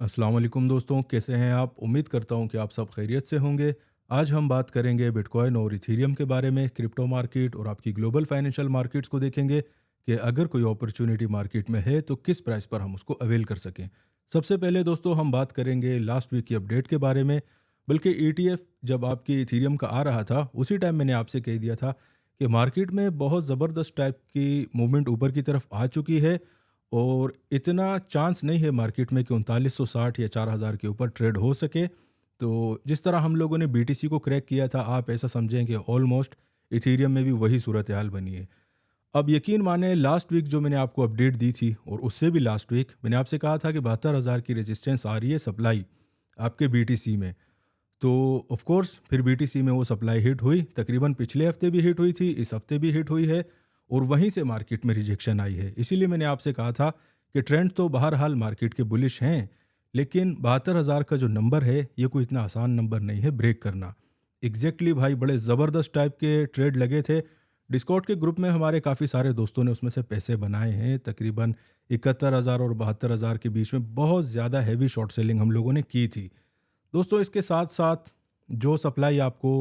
अस्सलाम वालेकुम दोस्तों, कैसे हैं आप? उम्मीद करता हूं कि आप सब खैरियत से होंगे। आज हम बात करेंगे बिटकॉइन और इथेरियम के बारे में, क्रिप्टो मार्केट और आपकी ग्लोबल फाइनेंशियल मार्केट्स को देखेंगे कि अगर कोई अपॉर्चुनिटी मार्केट में है तो किस प्राइस पर हम उसको अवेल कर सकें। सबसे पहले दोस्तों हम बात करेंगे लास्ट वीक की अपडेट के बारे में। बल्कि ईटीएफ जब आपकी इथेरियम का आ रहा था उसी टाइम मैंने आपसे कह दिया था कि मार्केट में बहुत ज़बरदस्त टाइप की मूवमेंट ऊपर की तरफ आ चुकी है और इतना चांस नहीं है मार्केट में कि 3960 या 4000 के ऊपर ट्रेड हो सके। तो जिस तरह हम लोगों ने बीटीसी को क्रैक किया था, आप ऐसा समझें कि ऑलमोस्ट इथेरियम में भी वही सूरत हाल बनी है। अब यकीन माने लास्ट वीक जो मैंने आपको अपडेट दी थी और उससे भी लास्ट वीक मैंने आपसे कहा था कि 72,000 की रेजिस्टेंस आ रही है सप्लाई आपके बीटीसी में। तो ऑफ कोर्स फिर बीटीसी में वो सप्लाई हिट हुई, तकरीबन पिछले हफ्ते भी हिट हुई थी, इस हफ्ते भी हिट हुई है और वहीं से मार्केट में रिजेक्शन आई है। इसीलिए मैंने आपसे कहा था कि ट्रेंड तो बहरहाल मार्केट के बुलिश हैं, लेकिन 72,000 का जो नंबर है ये कोई इतना आसान नंबर नहीं है ब्रेक करना। एग्जैक्टली भाई बड़े ज़बरदस्त टाइप के ट्रेड लगे थे। डिस्कॉर्ड के ग्रुप में हमारे काफ़ी सारे दोस्तों ने उसमें से पैसे बनाए हैं। तकरीबन 71,000 और 72,000 के बीच में बहुत ज़्यादा हैवी शॉर्ट सेलिंग हम लोगों ने की थी। दोस्तों इसके साथ साथ जो सप्लाई आपको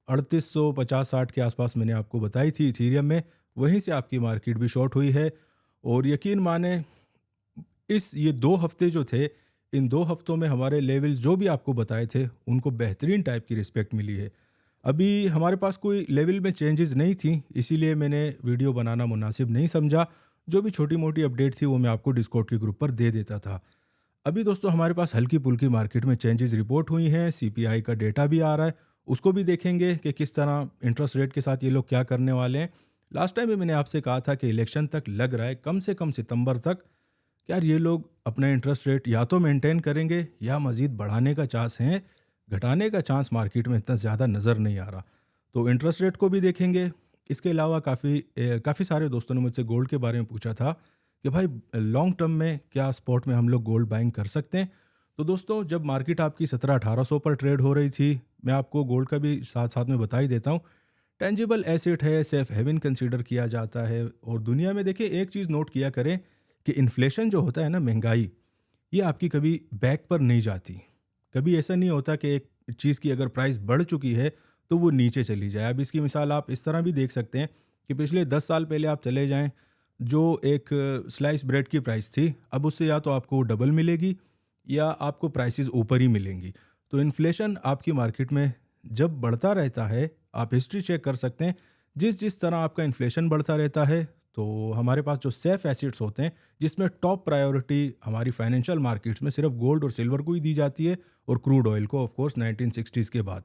3850-60 के आसपास मैंने आपको बताई थी इथेरियम में, वहीं से आपकी मार्केट भी शॉर्ट हुई है। और यकीन माने इस ये 2 हफ्ते जो थे, इन 2 हफ्तों में हमारे लेवल जो भी आपको बताए थे उनको बेहतरीन टाइप की रिस्पेक्ट मिली है। अभी हमारे पास कोई लेवल में चेंजेस नहीं थी, इसीलिए मैंने वीडियो बनाना मुनासिब नहीं समझा। जो भी छोटी मोटी अपडेट थी वो मैं आपको डिस्कॉर्ड के ग्रुप पर दे देता था। अभी दोस्तों हमारे पास हल्की फुल्की मार्केट में चेंजेस रिपोर्ट हुई हैं, सीपीआई का डेटा भी आ रहा है, उसको भी देखेंगे कि किस तरह इंटरेस्ट रेट के साथ ये लोग क्या करने वाले हैं। लास्ट टाइम भी मैंने आपसे कहा था कि इलेक्शन तक लग रहा है, कम से कम सितंबर तक कि यार ये लोग अपना इंटरेस्ट रेट या तो मेंटेन करेंगे या मज़ीद बढ़ाने का चांस है, घटाने का चांस मार्केट में इतना ज़्यादा नज़र नहीं आ रहा। तो इंटरेस्ट रेट को भी देखेंगे। इसके अलावा काफ़ी सारे दोस्तों ने मुझसे गोल्ड के बारे में पूछा था कि भाई लॉन्ग टर्म में क्या स्पॉट में हम लोग गोल्ड बाइंग कर सकते हैं। तो दोस्तों जब मार्केट आपकी 17-1800 पर ट्रेड हो रही थी, मैं आपको गोल्ड का भी साथ साथ में बता ही देता हूँ। टेंजिबल एसेट है, सेफ हेवन कंसीडर किया जाता है। और दुनिया में देखिए एक चीज़ नोट किया करें कि इन्फ्लेशन जो होता है ना, महंगाई, ये आपकी कभी बैक पर नहीं जाती। कभी ऐसा नहीं होता कि एक चीज़ की अगर प्राइस बढ़ चुकी है तो वो नीचे चली जाए। अब इसकी मिसाल आप इस तरह भी देख सकते हैं कि पिछले 10 साल पहले आप चले जाएं, जो एक स्लाइस ब्रेड की प्राइस थी, अब उससे या तो आपको डबल मिलेगी या आपको प्राइसेस ऊपर ही मिलेंगी। तो इन्फ्लेशन आपकी मार्केट में जब बढ़ता रहता है, आप हिस्ट्री चेक कर सकते हैं, जिस जिस तरह आपका इन्फ्लेशन बढ़ता रहता है, तो हमारे पास जो सेफ एसेट्स होते हैं, जिसमें टॉप प्रायोरिटी हमारी फाइनेंशियल मार्केट्स में सिर्फ गोल्ड और सिल्वर को ही दी जाती है और क्रूड ऑयल को, ऑफ कोर्स 1960s के बाद।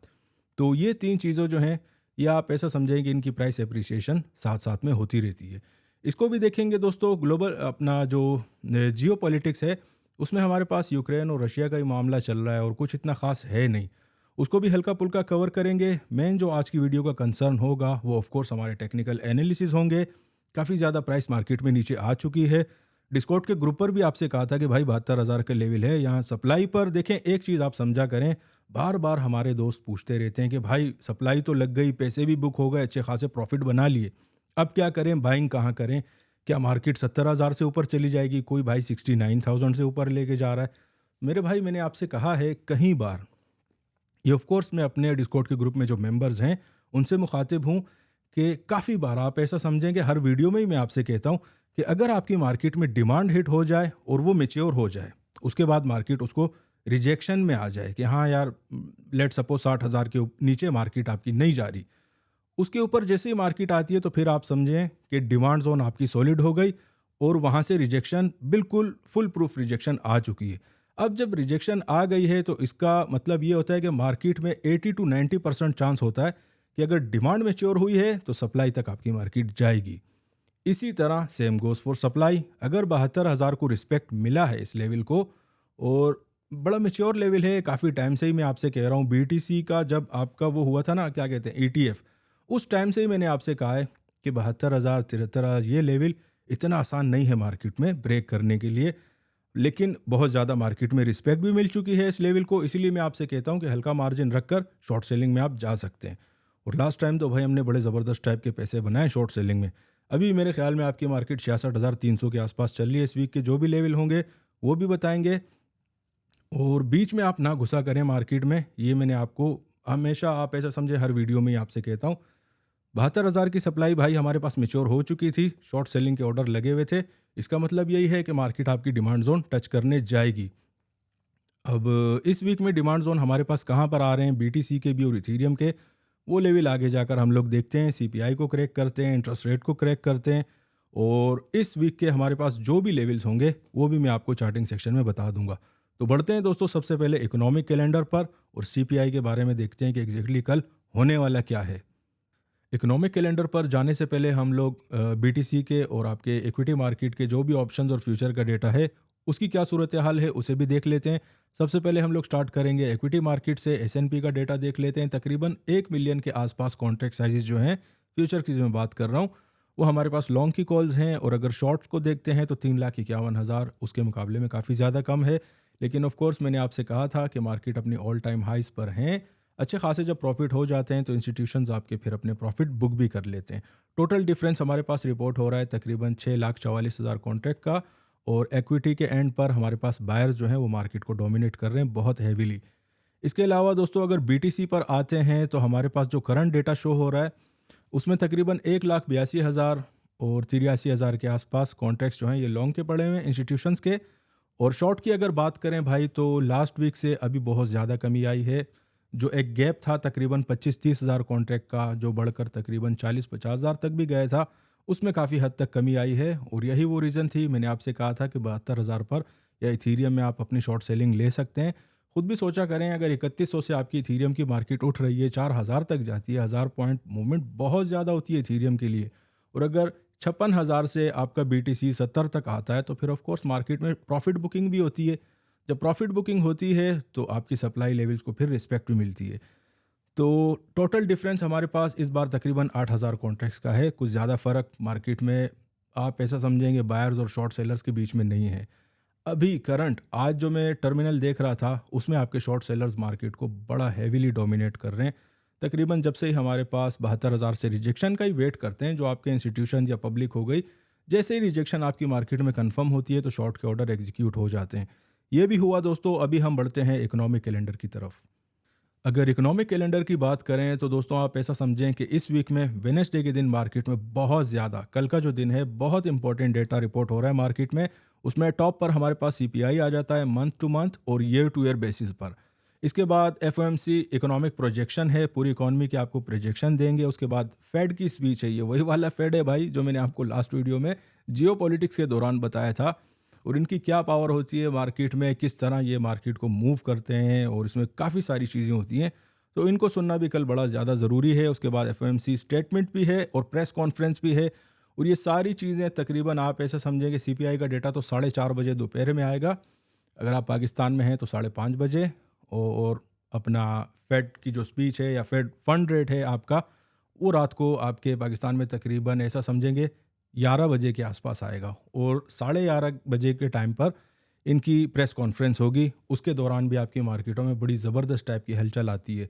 तो ये 3 चीज़ें जो हैं, ये आप ऐसा समझें कि इनकी प्राइस एप्रिसिएशन साथ साथ में होती रहती है। इसको भी देखेंगे दोस्तों, ग्लोबल अपना जो जियो पॉलिटिक्स है, उसमें हमारे पास यूक्रेन और रशिया का ही मामला चल रहा है और कुछ इतना ख़ास है नहीं। उसको भी हल्का पुल्का कवर करेंगे। मेन जो आज की वीडियो का कंसर्न होगा वो ऑफ कोर्स हमारे टेक्निकल एनालिसिस होंगे। काफ़ी ज़्यादा प्राइस मार्केट में नीचे आ चुकी है। डिस्कॉर्ड के ग्रुप पर भी आपसे कहा था कि भाई 72,000 का लेवल है यहाँ सप्लाई पर। देखें एक चीज़ आप समझा करें, बार बार हमारे दोस्त पूछते रहते हैं कि भाई सप्लाई तो लग गई, पैसे भी बुक हो गए, अच्छे खासे प्रॉफिट बना लिए, अब क्या करें, बाइंग कहाँ करें? क्या मार्केट 70,000 से ऊपर चली जाएगी? कोई भाई 69,000 से ऊपर लेके जा रहा है। मेरे भाई मैंने आपसे कहा है कई बार, ये ऑफ कोर्स मैं अपने डिस्कॉर्ड के ग्रुप में जो मेंबर्स हैं उनसे मुखातिब हूँ कि काफ़ी बार आप ऐसा समझें कि हर वीडियो में ही मैं आपसे कहता हूँ कि अगर आपकी मार्केट में डिमांड हिट हो जाए और वो मेच्योर हो जाए, उसके बाद मार्केट उसको रिजेक्शन में आ जाए कि हाँ यार, लेट सपोज 60,000 के नीचे मार्केट आपकी नहीं जा रही, उसके ऊपर जैसे ही मार्केट आती है तो फिर आप समझें कि डिमांड जोन आपकी सॉलिड हो गई और वहाँ से रिजेक्शन बिल्कुल फुल प्रूफ रिजेक्शन आ चुकी है। अब जब रिजेक्शन आ गई है तो इसका मतलब ये होता है कि मार्केट में 80 to 90% चांस होता है कि अगर डिमांड मेच्योर हुई है तो सप्लाई तक आपकी मार्केट जाएगी। इसी तरह सेम गोज़ फॉर सप्लाई। अगर 72,000 को रिस्पेक्ट मिला है इस लेवल को और बड़ा मेच्योर लेवल है, काफ़ी टाइम से ही मैं आपसे कह रहा हूँ, बीटीसी का जब आपका वो हुआ था ना, क्या कहते हैं, ईटीएफ, उस टाइम से ही मैंने आपसे कहा है कि 72,000 73,000 ये लेवल इतना आसान नहीं है मार्केट में ब्रेक करने के लिए। लेकिन बहुत ज़्यादा मार्केट में रिस्पेक्ट भी मिल चुकी है इस लेवल को, इसीलिए मैं आपसे कहता हूँ कि हल्का मार्जिन रखकर शॉर्ट सेलिंग में आप जा सकते हैं। और लास्ट टाइम तो भाई हमने बड़े ज़बरदस्त टाइप के पैसे बनाए शॉर्ट सेलिंग में। अभी मेरे ख्याल में आपकी मार्केट 66,300 के आसपास चल रही है। इस वीक के जो भी लेवल होंगे वो भी बताएंगे। और बीच में आप ना घुसा करें मार्केट में, ये मैंने आपको हमेशा, आप ऐसा समझे हर वीडियो में ही आपसे कहता हूँ। 72,000 की सप्लाई भाई हमारे पास मैच्योर हो चुकी थी, शॉर्ट सेलिंग के ऑर्डर लगे हुए थे। इसका मतलब यही है कि मार्केट आपकी डिमांड ज़ोन टच करने जाएगी। अब इस वीक में डिमांड ज़ोन हमारे पास कहाँ पर आ रहे हैं, बीटीसी के भी और इथेरियम के, वो लेवल आगे जाकर हम लोग देखते हैं। सीपीआई को क्रैक करते हैं, इंटरेस्ट रेट को क्रैक करते हैं, और इस वीक के हमारे पास जो भी लेवल्स होंगे वो भी मैं आपको चार्टिंग सेक्शन में बता दूंगा। तो बढ़ते हैं दोस्तों सबसे पहले इकोनॉमिक कैलेंडर पर, और सीपीआई के बारे में देखते हैं कि एग्जैक्टली कल होने वाला क्या है। इकोनॉमिक कैलेंडर पर जाने से पहले हम लोग बीटीसी के और आपके इक्विटी मार्केट के जो भी ऑप्शंस और फ्यूचर का डेटा है, उसकी क्या सूरत हाल है उसे भी देख लेते हैं। सबसे पहले हम लोग स्टार्ट करेंगे इक्विटी मार्केट से। एसएनपी का डेटा देख लेते हैं। तकरीबन 1 मिलियन के आसपास कॉन्ट्रैक्ट साइजेस जो हैं, फ्यूचर की जो मैं बात कर रहा हूँ, वो हमारे पास लॉन्ग की कॉल्स हैं। और अगर शॉर्ट्स को देखते हैं तो 3,51,000 उसके मुकाबले में काफ़ी ज़्यादा कम है। लेकिन ऑफ कोर्स मैंने आपसे कहा था कि मार्केट अपनी ऑल टाइम हाइस पर हैं। अच्छे खासे जब प्रॉफिट हो जाते हैं तो इंस्टीट्यूशंस आपके फिर अपने प्रॉफिट बुक भी कर लेते हैं। टोटल डिफरेंस हमारे पास रिपोर्ट हो रहा है तकरीबन 6,44,000 कॉन्ट्रैक्ट का। और इक्विटी के एंड पर हमारे पास बायर्स जो हैं वो मार्केट को डोमिनेट कर रहे हैं बहुत हैवीली। इसके अलावा दोस्तों अगर बीटीसी पर आते हैं तो हमारे पास जो करंट डेटा शो हो रहा है उसमें तकरीबन 1,82,000 और 83,000 के आसपास कॉन्ट्रैक्ट्स जो हैं ये लॉन्ग के पड़े हुए हैं इंस्टीट्यूशंस के। और शॉर्ट की अगर बात करें भाई तो लास्ट वीक से अभी बहुत ज़्यादा कमी आई है। जो एक गैप था तकरीबन 25-30 हज़ार कॉन्ट्रैक्ट का, जो बढ़कर तकरीबन 40-50 हज़ार तक भी गया था, उसमें काफ़ी हद तक कमी आई है। और यही वो रीज़न थी, मैंने आपसे कहा था कि 72,000 पर या इथीरियम में आप अपनी शॉर्ट सेलिंग ले सकते हैं। खुद भी सोचा करें, अगर 3100 से आपकी इथीरियम की मार्केट उठ रही है, 4,000 तक जाती है, 1,000 पॉइंट मूवमेंट बहुत ज़्यादा होती है इथीरियम के लिए। और अगर 56,000 से आपका बीटीसी 70 तक आता है तो फिर ऑफ कोर्स मार्केट में प्रॉफिट बुकिंग भी होती है। जब प्रॉफिट बुकिंग होती है तो आपकी सप्लाई लेवल्स को फिर रिस्पेक्ट भी मिलती है। तो टोटल डिफरेंस हमारे पास इस बार तकरीबन 8,000 कॉन्ट्रैक्ट्स का है। कुछ ज़्यादा फ़र्क मार्केट में आप ऐसा समझेंगे बायर्स और शॉर्ट सेलर्स के बीच में नहीं है। अभी करंट आज जो मैं टर्मिनल देख रहा था उसमें आपके शॉर्ट सेलर्स मार्केट को बड़ा हैवीली डोमिनेट कर रहे हैं। तकरीबन जब से ही हमारे पास 72,000 से रिजेक्शन का ही वेट करते हैं, जो आपके इंस्टीट्यूशन या पब्लिक हो गई, जैसे ही रिजेक्शन आपकी मार्केट में कंफर्म होती है तो शॉर्ट के ऑर्डर एग्जीक्यूट हो जाते हैं। ये भी हुआ दोस्तों। अभी हम बढ़ते हैं इकोनॉमिक कैलेंडर की तरफ। अगर इकोनॉमिक कैलेंडर की बात करें तो दोस्तों आप ऐसा समझें कि इस वीक में वेडनेसडे के दिन मार्केट में बहुत ज़्यादा, कल का जो दिन है, बहुत इंपॉर्टेंट डेटा रिपोर्ट हो रहा है मार्केट में। उसमें टॉप पर हमारे पास सीपीआई आ जाता है मंथ टू मंथ और ईयर टू ईयर बेसिस पर। इसके बाद एफओएमसी इकोनॉमिक प्रोजेक्शन है, पूरी इकॉनमी की आपको प्रोजेक्शन देंगे। उसके बाद फेड की स्पीच है, ये वही वाला फेड है भाई जो मैंने आपको लास्ट वीडियो में जियो पॉलिटिक्स के दौरान बताया था। और इनकी क्या पावर होती है मार्केट में, किस तरह ये मार्केट को मूव करते हैं, और इसमें काफ़ी सारी चीज़ें होती हैं, तो इनको सुनना भी कल बड़ा ज़्यादा ज़रूरी है। उसके बाद एफओएमसी स्टेटमेंट भी है और प्रेस कॉन्फ्रेंस भी है। और ये सारी चीज़ें तकरीबन आप ऐसा समझेंगे, सीपीआई का डेटा तो 4:30 बजे दोपहर में आएगा, अगर आप पाकिस्तान में हैं तो 5:30 बजे। और अपना फेड की जो स्पीच है या फेड फंड रेट है आपका, वो रात को आपके पाकिस्तान में तकरीबन ऐसा समझेंगे 11 बजे के आसपास आएगा। और 11:30 बजे के टाइम पर इनकी प्रेस कॉन्फ्रेंस होगी। उसके दौरान भी आपकी मार्केटों में बड़ी ज़बरदस्त टाइप की हलचल आती है।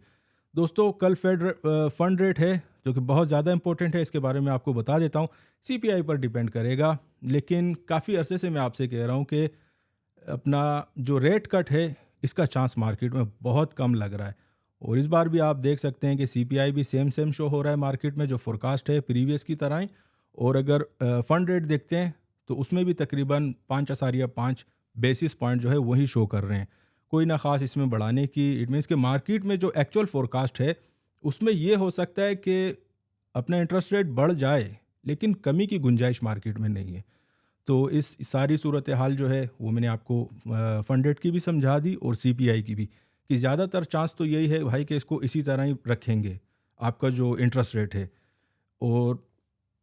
दोस्तों कल फंड रेट है जो कि बहुत ज़्यादा इंपॉर्टेंट है, इसके बारे में आपको बता देता हूँ। सीपीआई पर डिपेंड करेगा, लेकिन काफ़ी अरसे से मैं आपसे कह रहा हूँ कि अपना जो रेट कट है इसका चांस मार्केट में बहुत कम लग रहा है। और इस बार भी आप देख सकते हैं कि सीपीआई भी सेम सेम शो हो रहा है मार्केट में, जो फोरकास्ट है प्रीवियस की तरह ही। और अगर फंड रेट देखते हैं तो उसमें भी तकरीबन 5.5 बेसिस पॉइंट जो है वही शो कर रहे हैं। कोई ना खास इसमें बढ़ाने की, इट मीन्स कि मार्केट में जो एक्चुअल फोरकास्ट है उसमें ये हो सकता है कि अपना इंटरेस्ट रेट बढ़ जाए, लेकिन कमी की गुंजाइश मार्केट में नहीं है। तो इस सारी सूरत हाल जो है वो मैंने आपको फंड रेट की भी समझा दी और सीपीआई की भी, कि ज़्यादातर चांस तो यही है भाई कि इसको इसी तरह ही रखेंगे आपका जो इंटरेस्ट रेट है। और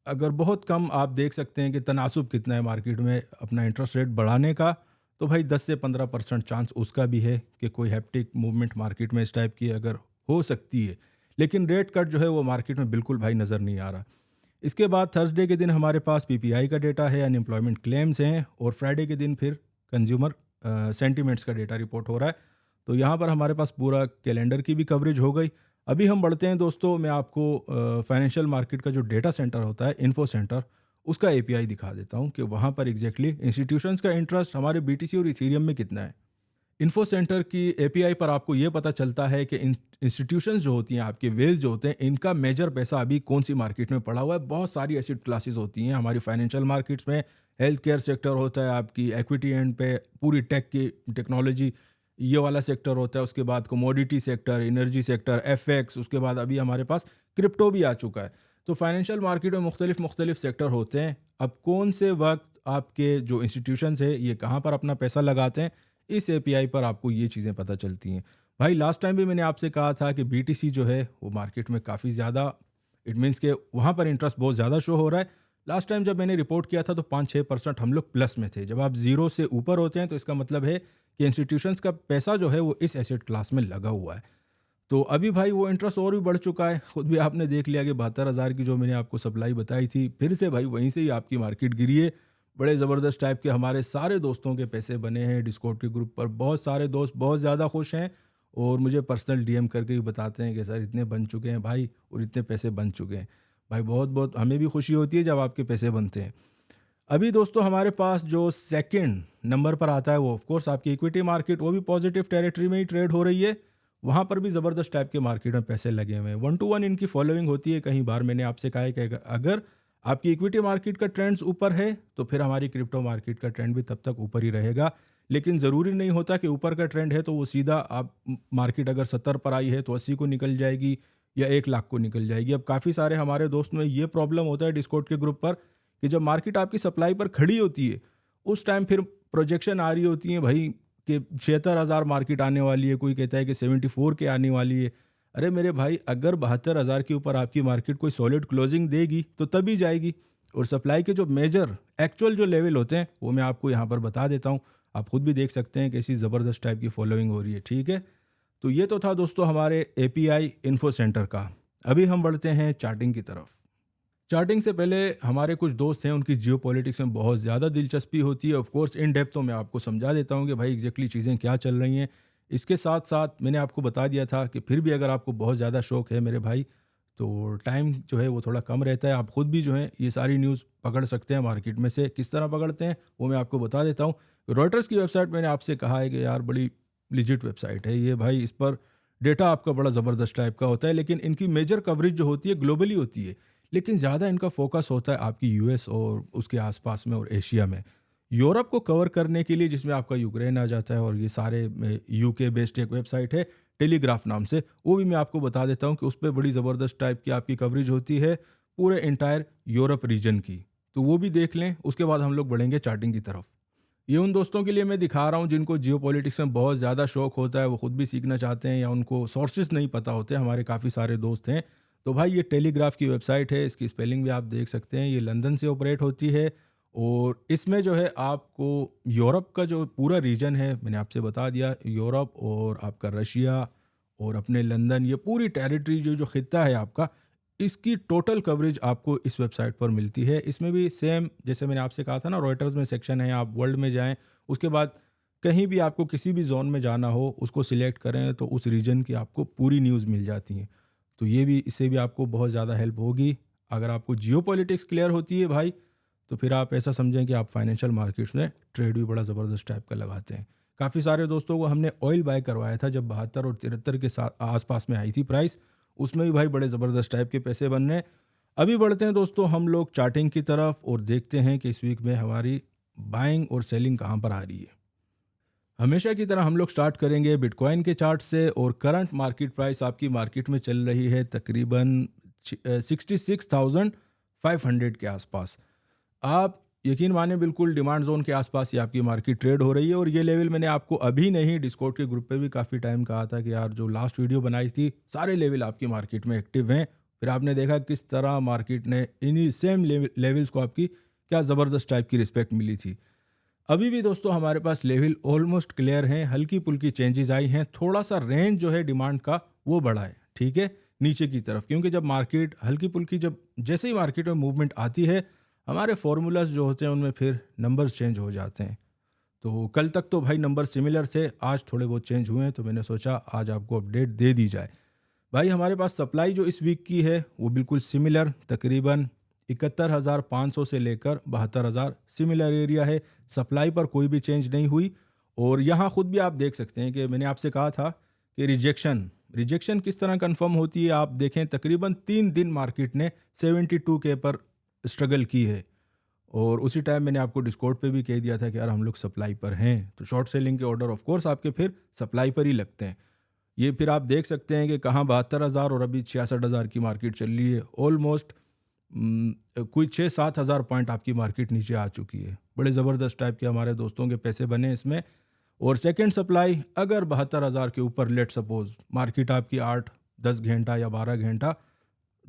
अगर बहुत कम आप देख सकते हैं कि तनासुब कितना है मार्केट में अपना इंटरेस्ट रेट बढ़ाने का, तो भाई 10 से 15% चांस उसका भी है कि कोई हैप्टिक मूवमेंट मार्केट में इस टाइप की अगर हो सकती है। लेकिन रेट कट जो है वो मार्केट में बिल्कुल भाई नज़र नहीं आ रहा। इसके बाद थर्सडे के दिन हमारे पास पीपीआई का डेटा है, अनएम्प्लॉयमेंट क्लेम्स हैं, और फ्राइडे के दिन फिर कंज्यूमर सेंटिमेंट्स का डेटा रिपोर्ट हो रहा है। तो यहाँ पर हमारे पास पूरा कैलेंडर की भी कवरेज हो गई। अभी हम बढ़ते हैं दोस्तों, मैं आपको फाइनेंशियल मार्केट का जो डेटा सेंटर होता है, इन्फो सेंटर, उसका एपीआई दिखा देता हूँ कि वहाँ पर एग्जैक्टली इंस्टीट्यूशंस का इंटरेस्ट हमारे बीटीसी और इथेरियम में कितना है। इन्फो सेंटर की एपीआई पर आपको ये पता चलता है कि इंस्टीट्यूशंस जो होती हैं, आपके वेल्स जो होते हैं, इनका मेजर पैसा अभी कौन सी मार्केट में पड़ा हुआ है। बहुत सारी एसेट क्लासेस होती हैं हमारी फाइनेंशियल मार्केट्स में। हेल्थ केयर सेक्टर होता है, आपकी इक्विटी एंड पे पूरी टेक की टेक्नोलॉजी ये वाला सेक्टर होता है। उसके बाद commodity sector, energy sector, FX, उसके बाद अभी हमारे पास क्रिप्टो भी आ चुका है। तो फाइनेंशियल मार्केट में मुख्तलिफ सेक्टर होते हैं। अब कौन से वक्त आपके जो इंस्टीट्यूशंस है ये कहाँ पर अपना पैसा लगाते हैं, इस एपीआई पर आपको ये चीज़ें पता चलती हैं। भाई लास्ट टाइम भी मैंने आपसे कहा था कि बीटीसी जो है वो मार्केट में काफ़ी ज़्यादा, इट मीन्स के वहाँ पर इंटरेस्ट बहुत ज़्यादा शो हो रहा है। लास्ट टाइम जब मैंने रिपोर्ट किया था तो 5-6% हम लोग प्लस में थे। जब आप ज़ीरो से ऊपर होते हैं तो इसका मतलब है कि इंस्टीट्यूशंस का पैसा जो है वो इस एसेट क्लास में लगा हुआ है। तो अभी भाई वो इंटरेस्ट और भी बढ़ चुका है। खुद भी आपने देख लिया कि 72,000 की जो मैंने आपको सप्लाई बताई थी, फिर से भाई वहीं से ही आपकी मार्केट गिरी है। बड़े ज़बरदस्त टाइप के हमारे सारे दोस्तों के पैसे बने हैं डिस्कॉर्ड के ग्रुप पर। बहुत सारे दोस्त बहुत ज़्यादा खुश हैं और मुझे पर्सनल डीएम करके भी बताते हैं कि सर इतने बन चुके हैं भाई और इतने पैसे बन चुके हैं। भाई बहुत बहुत हमें भी खुशी होती है जब आपके पैसे बनते हैं। अभी दोस्तों हमारे पास जो सेकंड नंबर पर आता है वो ऑफ कोर्स आपकी इक्विटी मार्केट, वो भी पॉजिटिव टेरिटरी में ही ट्रेड हो रही है। वहाँ पर भी ज़बरदस्त टाइप के मार्केट में पैसे लगे हुए हैं। 1 to 1 इनकी फॉलोइंग होती है। कहीं बार मैंने आपसे कहा है कि अगर आपकी इक्विटी मार्केट का ट्रेंड्स ऊपर है तो फिर हमारी क्रिप्टो मार्केट का ट्रेंड भी तब तक ऊपर ही रहेगा। लेकिन ज़रूरी नहीं होता कि ऊपर का ट्रेंड है तो वो सीधा आप मार्केट अगर 70 पर आई है तो 80 को निकल जाएगी या 1 लाख को निकल जाएगी। अब काफ़ी सारे हमारे दोस्त में ये प्रॉब्लम होता है डिस्कॉर्ड के ग्रुप पर कि जब मार्केट आपकी सप्लाई पर खड़ी होती है उस टाइम फिर प्रोजेक्शन आ रही होती है भाई कि 76,000 मार्केट आने वाली है, कोई कहता है कि 74 के आने वाली है। अरे मेरे भाई अगर 72,000 के ऊपर आपकी मार्केट कोई सॉलिड क्लोजिंग देगी तो तभी जाएगी। और सप्लाई के जो मेजर एक्चुअल जो लेवल होते हैं वो मैं आपको यहाँ पर बता देता हूँ। आप खुद भी देख सकते हैं कैसी ज़बरदस्त टाइप की फॉलोइंग हो रही है। ठीक है, तो ये तो था दोस्तों हमारे एपीआई इन्फो सेंटर का। अभी हम बढ़ते हैं चार्टिंग की तरफ। चार्टिंग से पहले हमारे कुछ दोस्त हैं, उनकी जियो पॉलिटिक्स में बहुत ज़्यादा दिलचस्पी होती है। ऑफ कोर्स इन डेप्थ तो मैं आपको समझा देता हूँ कि भाई एग्जैक्टली चीज़ें क्या चल रही हैं। इसके साथ साथ मैंने आपको बता दिया था कि फिर भी अगर आपको बहुत ज़्यादा शौक है मेरे भाई तो टाइम जो है वो थोड़ा कम रहता है। आप खुद भी जो है ये सारी न्यूज़ पकड़ सकते हैं मार्केट में से। किस तरह पकड़ते हैं वो मैं आपको बता देता हूँ। रॉयटर्स की वेबसाइट मैंने आपसे कहा है कि यार बड़ी लिजिट वेबसाइट है ये भाई, इस पर डेटा आपका बड़ा ज़बरदस्त टाइप का होता है। लेकिन इनकी मेजर कवरेज जो होती है ग्लोबली होती है, लेकिन ज़्यादा इनका फोकस होता है आपकी यूएस और उसके आसपास में और एशिया में। यूरोप को कवर करने के लिए जिसमें आपका यूक्रेन आ जाता है और ये सारे यूके बेस्ड एक वेबसाइट है टेलीग्राफ नाम से, वो भी मैं आपको बता देता हूँ कि उस पर बड़ी ज़बरदस्त टाइप की आपकी कवरेज होती है पूरे इंटायर यूरोप रीजन की। तो वो भी देख लें। उसके बाद हम लोग बढ़ेंगे चार्टिंग की तरफ। ये उन दोस्तों के लिए मैं दिखा रहा हूँ जिनको जियो पॉलिटिक्स में बहुत ज़्यादा शौक होता है, वो खुद भी सीखना चाहते हैं या उनको सोर्सेज नहीं पता होते। हमारे काफ़ी सारे दोस्त हैं। तो भाई ये टेलीग्राफ की वेबसाइट है, इसकी स्पेलिंग भी आप देख सकते हैं। ये लंदन से ऑपरेट होती है और इसमें जो है आपको यूरोप का जो पूरा रीजन है मैंने आपसे बता दिया, यूरोप और आपका रशिया और अपने लंदन, ये पूरी टेरिटरी जो खित्ता है आपका, इसकी टोटल कवरेज आपको इस वेबसाइट पर मिलती है। इसमें भी सेम जैसे मैंने आपसे कहा था ना, रॉयटर्स में सेक्शन है, आप वर्ल्ड में जाएं, उसके बाद कहीं भी आपको किसी भी जोन में जाना हो उसको सिलेक्ट करें तो उस रीजन की आपको पूरी न्यूज़ मिल जाती है। तो ये भी, इससे भी आपको बहुत ज़्यादा हेल्प होगी। अगर आपको जियो पॉलिटिक्स क्लियर होती है भाई तो फिर आप ऐसा समझें कि आप फाइनेंशियल मार्केट्स में ट्रेड भी बड़ा ज़बरदस्त टाइप का लगाते हैं। काफ़ी सारे दोस्तों को हमने ऑयल बाय करवाया था जब 72 और 73 के साथ आसपास में आई थी प्राइस, उसमें भी भाई बड़े ज़बरदस्त टाइप के पैसे बनने। अभी बढ़ते हैं दोस्तों हम लोग चार्टिंग की तरफ और देखते हैं कि इस वीक में हमारी बाइंग और सेलिंग कहाँ पर आ रही है। हमेशा की तरह हम लोग स्टार्ट करेंगे बिटकॉइन के चार्ट से और करंट मार्केट प्राइस आपकी मार्केट में चल रही है तकरीबन 66,500 के आसपास। आप यकीन माने बिल्कुल डिमांड जोन के आसपास ही आपकी मार्केट ट्रेड हो रही है। और ये लेवल मैंने आपको अभी नहीं, डिस्कॉर्ड के ग्रुप पे भी काफ़ी टाइम कहा था कि यार जो लास्ट वीडियो बनाई थी सारे लेवल आपकी मार्केट में एक्टिव हैं। फिर आपने देखा किस तरह मार्केट ने इन्हीं सेम लेवल्स को आपकी क्या ज़बरदस्त टाइप की रिस्पेक्ट मिली थी। अभी भी दोस्तों हमारे पास लेवल ऑलमोस्ट क्लियर हैं, हल्की पुल्की चेंजेस आई हैं, थोड़ा सा रेंज जो है डिमांड का वो बढ़ा है, ठीक है, नीचे की तरफ। क्योंकि जब मार्केट हल्की पुल्की, जब जैसे ही मार्केट में मूवमेंट आती है हमारे फॉर्मूलाज जो होते हैं उनमें फिर नंबर्स चेंज हो जाते हैं। तो कल तक तो भाई नंबर सिमिलर थे, आज थोड़े बहुत चेंज हुए हैं, तो मैंने सोचा आज आपको अपडेट दे दी जाए। भाई हमारे पास सप्लाई जो इस वीक की है वो बिल्कुल सिमिलर, तकरीबन 71,500 से लेकर 72,000 सिमिलर एरिया है। सप्लाई पर कोई भी चेंज नहीं हुई और यहाँ खुद भी आप देख सकते हैं कि मैंने आपसे कहा था कि रिजेक्शन किस तरह कंफर्म होती है। आप देखें तकरीबन 3 दिन मार्केट ने 72 के पर स्ट्रगल की है, और उसी टाइम मैंने आपको डिस्कॉर्ड पे भी कह दिया था कि यार हम लोग सप्लाई पर हैं, तो शॉर्ट सेलिंग के ऑर्डर ऑफ कोर्स आपके फिर सप्लाई पर ही लगते हैं। ये फिर आप देख सकते हैं कि कहाँ 72,000 और अभी 66,000 की मार्केट चल रही है। ऑलमोस्ट कोई 6-7 हज़ार पॉइंट आपकी मार्केट नीचे आ चुकी है। बड़े ज़बरदस्त टाइप के हमारे दोस्तों के पैसे बने इसमें। और सेकंड सप्लाई अगर 72,000 के ऊपर लेट सपोज मार्केट आपकी 8-10 घंटा या 12 घंटा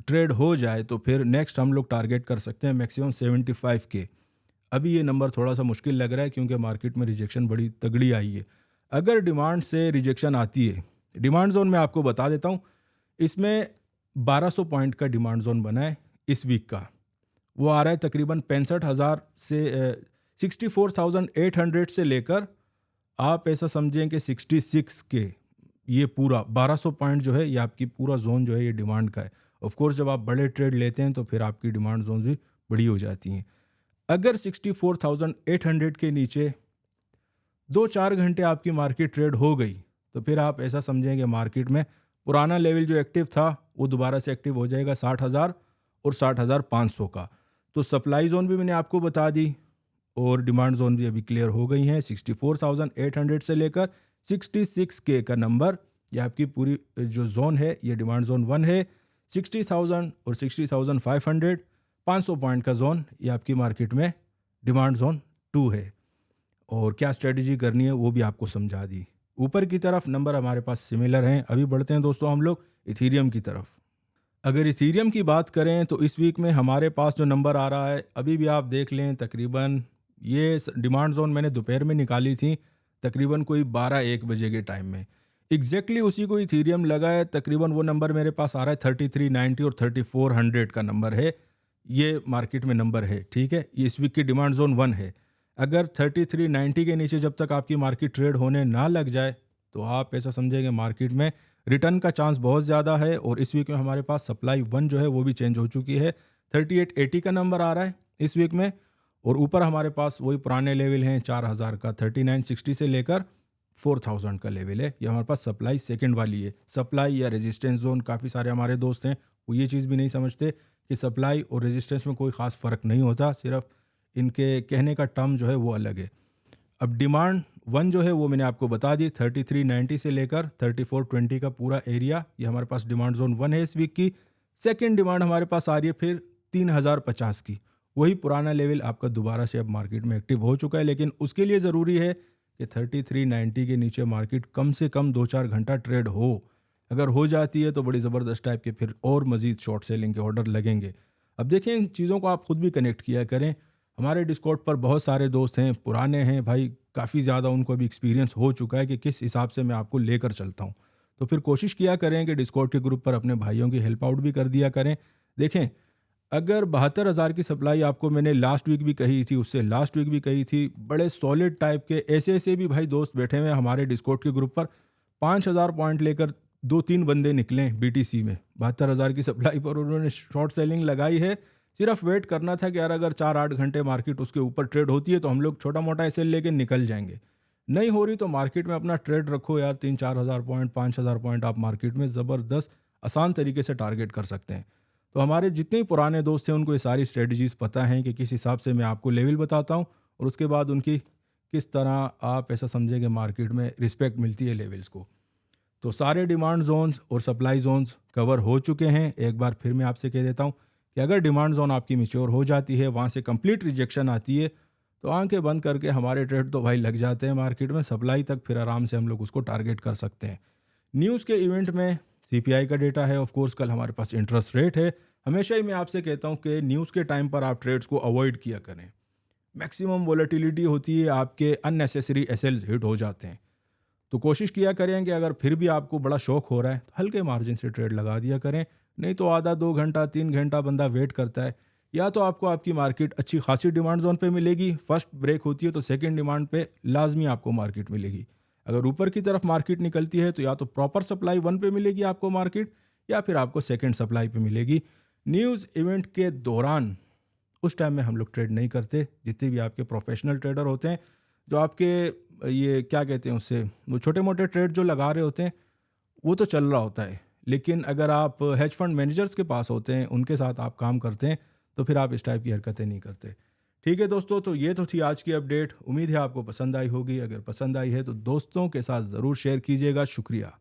ट्रेड हो जाए, तो फिर नेक्स्ट हम लोग टारगेट कर सकते हैं मैक्सिमम 75 के। अभी ये नंबर थोड़ा सा मुश्किल लग रहा है क्योंकि मार्केट में रिजेक्शन बड़ी तगड़ी आई है। अगर डिमांड से रिजेक्शन आती है, डिमांड जोन में आपको बता देता हूँ, इसमें 1200 पॉइंट का डिमांड जोन बना है इस वीक का। वो आ रहा है तकरीबन 65,000 से 64,800 से लेकर आप ऐसा समझें कि 66 के। ये पूरा 1200 पॉइंट जो है ये आपकी पूरा जोन जो है ये डिमांड का है। ऑफ कोर्स जब आप बड़े ट्रेड लेते हैं तो फिर आपकी डिमांड जोन भी बड़ी हो जाती हैं। अगर 64,800 के नीचे 2-4 घंटे आपकी मार्केट ट्रेड हो गई, तो फिर आप ऐसा समझेंगे मार्केट में पुराना लेवल जो एक्टिव था वो दोबारा से एक्टिव हो जाएगा 60,000 और 60,500 का। तो सप्लाई जोन भी मैंने आपको बता दी और डिमांड जोन भी अभी क्लियर हो गई हैं। 64,800 से लेकर 66K का नंबर, ये आपकी पूरी जो जोन है ये डिमांड जोन 1 है। 60,000 और 60,500 500 पॉइंट का जोन ये आपकी मार्केट में डिमांड जोन 2 है। और क्या स्ट्रेटजी करनी है वो भी आपको समझा दी। ऊपर की तरफ नंबर हमारे पास सिमिलर हैं। अभी बढ़ते हैं दोस्तों हम लोग इथीरियम की तरफ। अगर इथीरियम की बात करें तो इस वीक में हमारे पास जो नंबर आ रहा है अभी भी आप देख लें, तकरीबन ये डिमांड जोन मैंने दोपहर में निकाली थी, तकरीबन कोई 12-1 बजे के टाइम में एग्जैक्टली उसी को इथीरियम लगा है। तकरीबन वो नंबर मेरे पास आ रहा है 3390 और 3400 का नंबर है। ये मार्केट में नंबर है, ठीक है। ये इस वीक की डिमांड जोन 1 है। अगर 3390 के नीचे जब तक आपकी मार्केट ट्रेड होने ना लग जाए तो आप ऐसा समझेंगे मार्केट में रिटर्न का चांस बहुत ज़्यादा है। और इस वीक में हमारे पास सप्लाई 1 जो है वो भी चेंज हो चुकी है। 3880 का नंबर आ रहा है इस वीक में, और ऊपर हमारे पास वही पुराने लेवल हैं 4000 का। 3960 से लेकर 4000 का लेवल है। ये हमारे पास सप्लाई सेकंड वाली है। सप्लाई या रेजिस्टेंस जोन, काफ़ी सारे हमारे दोस्त हैं वो ये चीज़ भी नहीं समझते कि सप्लाई और रेजिस्टेंस में कोई ख़ास फ़र्क नहीं होता, सिर्फ इनके कहने का टर्म जो है वो अलग है। अब डिमांड 1 जो है वो मैंने आपको बता दी, 3390 से लेकर 3420 का पूरा एरिया ये हमारे पास डिमांड जोन 1 है इस वीक की। सेकंड डिमांड हमारे पास आ रही है फिर 3050 की। वही पुराना लेवल आपका दोबारा से अब मार्केट में एक्टिव हो चुका है, लेकिन उसके लिए ज़रूरी है कि 3390 के नीचे मार्केट कम से कम 2-4 घंटा ट्रेड हो। अगर हो जाती है तो बड़ी ज़बरदस्त टाइप के फिर और मज़ीद शॉर्ट सेलिंग के ऑर्डर लगेंगे। अब देखें, इन चीज़ों को आप खुद भी कनेक्ट किया करें। हमारे डिस्कॉर्ड पर बहुत सारे दोस्त हैं, पुराने हैं भाई, काफ़ी ज़्यादा उनको अभी एक्सपीरियंस हो चुका है कि किस हिसाब से मैं आपको लेकर चलता हूँ। तो फिर कोशिश किया करें कि डिस्कॉर्ड के ग्रुप पर अपने भाइयों की हेल्प आउट भी कर दिया करें। देखें, अगर 72,000 की सप्लाई आपको मैंने लास्ट वीक भी कही थी, उससे लास्ट वीक भी कही थी, बड़े सॉलिड टाइप के ऐसे ऐसे भी भाई दोस्त बैठे हुए हैं हमारे डिस्कॉर्ड के ग्रुप पर। 5,000 पॉइंट लेकर 2-3 बंदे निकले बीटीसी में 72,000 की सप्लाई पर, उन्होंने शॉर्ट सेलिंग लगाई है। सिर्फ वेट करना था कि यार अगर 4-8 घंटे मार्केट उसके ऊपर ट्रेड होती है तो हम लोग छोटा मोटा एसएल लेके निकल जाएंगे। नहीं हो रही तो मार्केट में अपना ट्रेड रखो यार, 3-4 हज़ार पॉइंट 5,000 पॉइंट आप मार्केट में ज़बरदस्त आसान तरीके से टारगेट कर सकते हैं। तो हमारे जितने पुराने दोस्त हैं उनको ये सारी स्ट्रेटजीज़ पता हैं कि किस हिसाब से मैं आपको लेवल बताता हूँ और उसके बाद उनकी किस तरह आप ऐसा समझेंगे मार्केट में रिस्पेक्ट मिलती है लेवल्स को। तो सारे डिमांड जोन्स और सप्लाई जोन्स कवर हो चुके हैं। एक बार फिर मैं आपसे कह देता हूँ कि अगर डिमांड जोन आपकी मैच्योर हो जाती है, वहाँ से कंप्लीट रिजेक्शन आती है, तो आंखें बंद करके हमारे ट्रेड तो भाई लग जाते हैं मार्केट में। सप्लाई तक फिर आराम से हम लोग उसको टारगेट कर सकते हैं। न्यूज़ के इवेंट में सीपीआई का डेटा है, ऑफ कोर्स कल हमारे पास इंटरेस्ट रेट है। हमेशा ही मैं आपसे कहता हूँ कि न्यूज़ के टाइम पर आप ट्रेड्स को अवॉइड किया करें। मैक्सिमम वोलेटिलिटी होती है, आपके अननेसेसरी एसएल्स हिट हो जाते हैं। तो कोशिश किया करें कि अगर फिर भी आपको बड़ा शौक हो रहा है तो हल्के मार्जिन से ट्रेड लगा दिया करें। नहीं तो आधा 2 घंटा 3 घंटा बंदा वेट करता है। या तो आपको आपकी मार्केट अच्छी खासी डिमांड जोन पे मिलेगी, फर्स्ट ब्रेक होती है तो सेकंड डिमांड पे लाजमी आपको मार्केट मिलेगी। अगर ऊपर की तरफ मार्केट निकलती है तो या तो प्रॉपर सप्लाई 1 पे मिलेगी आपको मार्केट, या फिर आपको सेकंड सप्लाई पे मिलेगी। न्यूज़ इवेंट के दौरान उस टाइम में हम लोग ट्रेड नहीं करते। जितने भी आपके प्रोफेशनल ट्रेडर होते हैं जो आपके ये क्या कहते हैं उससे, वो छोटे मोटे ट्रेड जो लगा रहे होते हैं वो तो चल रहा होता है। लेकिन अगर आप हेज फंड मैनेजर्स के पास होते हैं, उनके साथ आप काम करते हैं, तो फिर आप इस टाइप की हरकतें नहीं करते। ठीक है दोस्तों, तो ये तो थी आज की अपडेट। उम्मीद है आपको पसंद आई होगी। अगर पसंद आई है तो दोस्तों के साथ ज़रूर शेयर कीजिएगा। शुक्रिया।